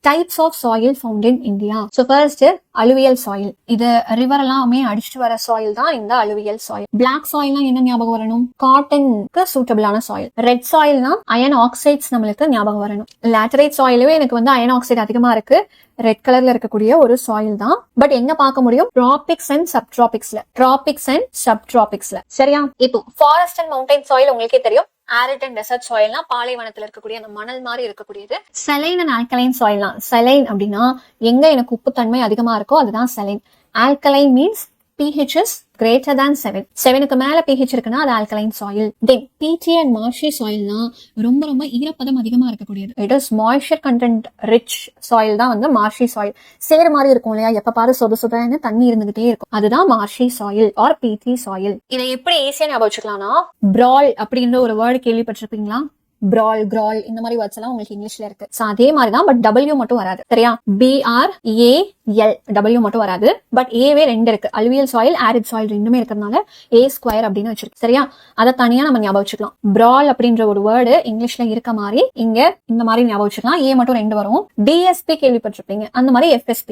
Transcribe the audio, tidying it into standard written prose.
Types of soil found in India. So first alluvial soil. இது river எல்லாமே அடிச்சுட்டு வர சாயில் தான் இந்த அலுவியல் சாயில். பிளாக் சாயில்னா என்ன ஞாபகம் வரணும்? காட்டனுக்கு சூட்டபிளான சாயில். ரெட் சாயில்னா அயன் ஆக்சைட்ஸ் நம்மளுக்கு ஞாபகம் வரணும். லேட்டரைட் சாயிலுமே எனக்கு வந்து அயன் ஆக்சைடு அதிகமா இருக்கு, ரெட் கலர்ல இருக்கக்கூடிய ஒரு சாயில் தான். பட் எங்க பார்க்க முடியும்? டிராபிக்ஸ் அண்ட் சப்டிராபிக்ஸ்ல. சரியா? இப்போ ஃபாரஸ்ட் அண்ட் மவுண்டைன் சாயில் உங்களுக்கே தெரியும். ஆரிட் அண்ட் டெசர்ட் சாயில்னா பாலைவனத்துல இருக்கக்கூடிய அந்த மணல் மாதிரி இருக்கக்கூடியது. செலைன் அண்ட் ஆல்கலைன் சாயில்னா, செலைன் அப்படின்னா எங்க எனக்கு உப்புத்தன்மை அதிகமா இருக்கோ அதுதான் saline. Alkaline means pH is greater than 7. 7க்கு மேல pH இருக்குன்னா அது alkaline soil. Then peaty and marshy சாயில்னா ரொம்ப ஈரப்பதம் அதிகமா இருக்கக்கூடியது. It is moisture content rich soil தான் வந்து மார்ஷி சாயில். சேர் மாதிரி இருக்கும் இல்லையா, எப்ப பாரு சொதன்னு தண்ணி இருந்துகிட்டே இருக்கும், அதுதான் marshy soil or peaty soil. இதை எப்படி ஈஸியா ஞாபகம் வச்சுக்கலாம்னா, பிரால் அப்படின்ற ஒரு வேர்டு கேள்விப்பட்டிருப்பீங்களா? பிரால், கிரால், இந்த மாதிரி வேர்ட்ஸ் எல்லாம் உங்களுக்கு இங்கிலீஷ்ல இருக்கு. சோ அதே மாதிரிதான், பட் டபிள்யூ மட்டும் வராது. சரியா? BRAL டபிள்யூ மட்டும் வராது, பட் ஏவே ரெண்டு இருக்கு. அலுவியல் சாயில், ஆரிட் சாயில் ரெண்டுமே இருக்கிறதுனால A² அப்படின்னு வச்சிருக்கு. சரியா? அதை தனியா நம்ம ஞாபகம் வச்சுக்கலாம். பிரால் அப்படின்ற ஒரு வேர்டு இங்கிலீஷ்ல இருக்க மாதிரி இங்க இந்த மாதிரி ஞாபகம் வச்சுக்கலாம். ஏ மட்டும் ரெண்டு வரும். DSP கேள்விப்பட்டிருப்பீங்க, அந்த மாதிரி FSP.